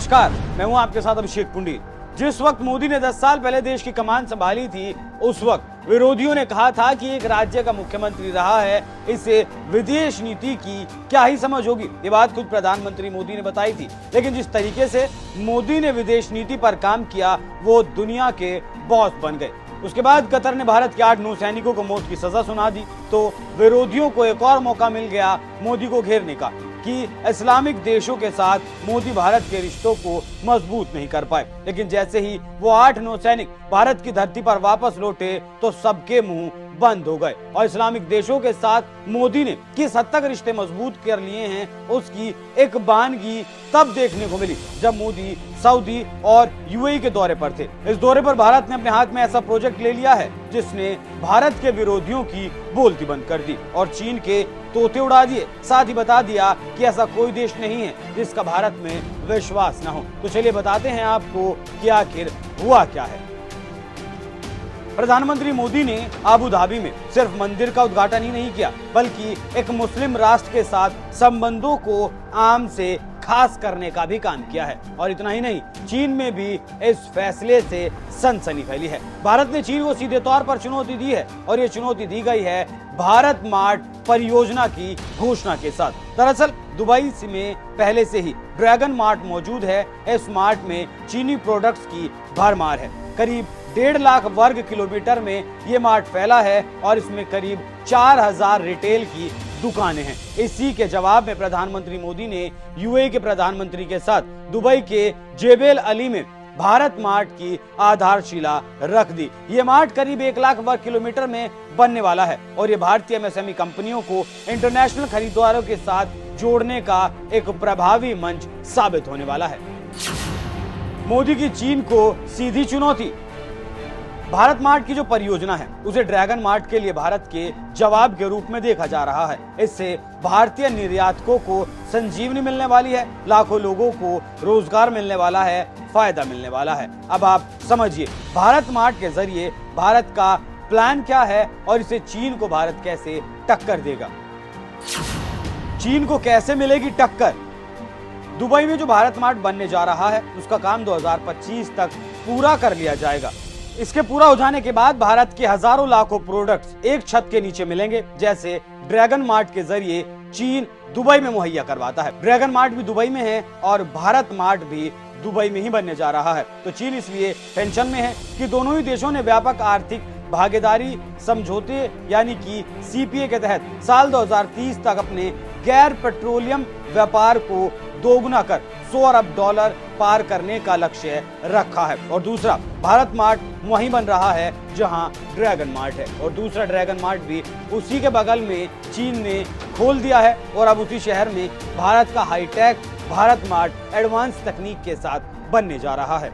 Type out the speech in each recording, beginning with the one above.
नमस्कार, मैं हूं आपके साथ अभिषेक पुंडी। जिस वक्त मोदी ने 10 साल पहले देश की कमान संभाली थी, उस वक्त विरोधियों ने कहा था कि एक राज्य का मुख्यमंत्री रहा है, इसे विदेश नीति की क्या ही समझ होगी। ये बात खुद प्रधानमंत्री मोदी ने बताई थी। लेकिन जिस तरीके से मोदी ने विदेश नीति पर काम किया, वो दुनिया के बॉस बन गए। उसके बाद कतर ने भारत के 8 नौसैनिकों को मौत की सजा सुना दी, तो विरोधियों को एक और मौका मिल गया मोदी को घेरने का कि इस्लामिक देशों के साथ मोदी भारत के रिश्तों को मजबूत नहीं कर पाए। लेकिन जैसे ही वो 8 नौसैनिक भारत की धरती पर वापस लौटे, तो सबके मुंह बंद हो गए और इस्लामिक देशों के साथ मोदी ने किस हद तक रिश्ते मजबूत कर लिए हैं, उसकी एक बानगी तब देखने को मिली जब मोदी सऊदी और यूएई के दौरे पर थे। इस दौरे पर भारत ने अपने हाथ में ऐसा प्रोजेक्ट ले लिया है जिसने भारत के विरोधियों की बोलती बंद कर दी और चीन के तोते उड़ा दिए। साथ ही बता दिया कि ऐसा कोई देश नहीं है जिसका भारत में विश्वास न हो। तो चलिए बताते हैं आपको कि आखिर हुआ क्या है। प्रधानमंत्री मोदी ने अबू धाबी में सिर्फ मंदिर का उद्घाटन ही नहीं किया, बल्कि एक मुस्लिम राष्ट्र के साथ संबंधों को आम से खास करने का भी काम किया है। और इतना ही नहीं, चीन में भी इस फैसले से सनसनी फैली है। भारत ने चीन को सीधे तौर पर चुनौती दी है और ये चुनौती दी गई है भारत मार्ट परियोजना की घोषणा के साथ। दरअसल दुबई में पहले से ही ड्रैगन मार्ट मौजूद है। इस मार्ट में चीनी प्रोडक्ट्स की भरमार है। करीब 1.5 लाख वर्ग किलोमीटर में ये मार्ट फैला है और इसमें करीब 4000 रिटेल की दुकानें हैं। इसी के जवाब में प्रधानमंत्री मोदी ने यूएई के प्रधानमंत्री के साथ दुबई के जेबेल अली में भारत मार्ट की आधारशिला रख दी। ये मार्ट करीब 1 लाख वर्ग किलोमीटर में बनने वाला है और ये भारतीय एमएसएमई कंपनियों को इंटरनेशनल खरीदारों के साथ जोड़ने का एक प्रभावी मंच साबित होने वाला है। मोदी की चीन को सीधी चुनौती। भारत मार्ट की जो परियोजना है, उसे ड्रैगन मार्ट के लिए भारत के जवाब के रूप में देखा जा रहा है। इससे भारतीय निर्यातकों को संजीवनी मिलने वाली है, लाखों लोगों को रोजगार मिलने वाला है, फायदा मिलने वाला है। अब आप समझिए भारत मार्ट के जरिए भारत का प्लान क्या है और इसे चीन को भारत कैसे टक्कर देगा। चीन को कैसे मिलेगी टक्कर। दुबई में जो भारत मार्ट बनने जा रहा है, उसका काम 2025 तक पूरा कर लिया जाएगा। इसके पूरा हो जाने के बाद भारत के हजारों लाखों प्रोडक्ट्स एक छत के नीचे मिलेंगे, जैसे ड्रैगन मार्ट के जरिए चीन दुबई में मुहैया करवाता है। ड्रैगन मार्ट भी दुबई में है और भारत मार्ट भी दुबई में ही बनने जा रहा है। तो चीन इसलिए टेंशन में है कि दोनों ही देशों ने व्यापक आर्थिक भागीदारी समझौते यानी कि सीपीए के तहत साल 2030 तक अपने गैर पेट्रोलियम व्यापार को दोगुना कर $100 अरब पार करने का लक्ष्य रखा है। और दूसरा, भारत मार्ट वहीं बन रहा है जहां ड्रैगन मार्ट है और दूसरा ड्रैगन मार्ट भी उसी के बगल में चीन ने खोल दिया है और अब उसी शहर में भारत का हाईटेक भारत मार्ट एडवांस तकनीक के साथ बनने जा रहा है।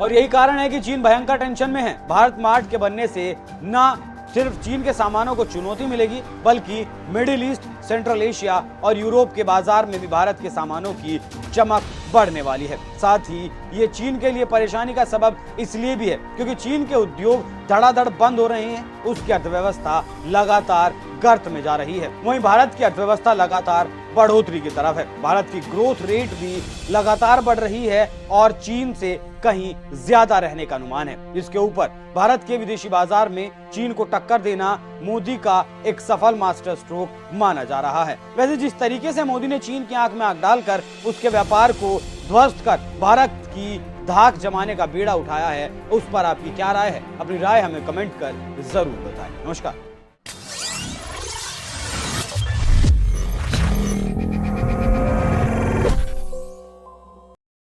और यही कारण है कि चीन भयंकर टेंशन में है। भारत मार्ट के बनने से न सिर्फ चीन के सामानों को चुनौती मिलेगी, बल्कि मिडिल ईस्ट, सेंट्रल एशिया और यूरोप के बाजार में भी भारत के सामानों की चमक बढ़ने वाली है। साथ ही ये चीन के लिए परेशानी का सबब इसलिए भी है क्योंकि चीन के उद्योग धड़ाधड़ बंद हो रहे हैं, उसकी अर्थव्यवस्था लगातार गर्त में जा रही है। वहीं भारत की अर्थव्यवस्था लगातार बढ़ोतरी की तरफ है। भारत की ग्रोथ रेट भी लगातार बढ़ रही है और चीन से कहीं ज्यादा रहने का अनुमान है। इसके ऊपर भारत के विदेशी बाजार में चीन को टक्कर देना मोदी का एक सफल मास्टर स्ट्रोक माना जा रहा है। वैसे जिस तरीके से मोदी ने चीन की आंख में आंख डालकर उसके व्यापार को ध्वस्त कर भारत की धाक जमाने का बीड़ा उठाया है, उस पर आपकी क्या राय है? अपनी राय हमें कमेंट कर जरूर बताएं। नमस्कार।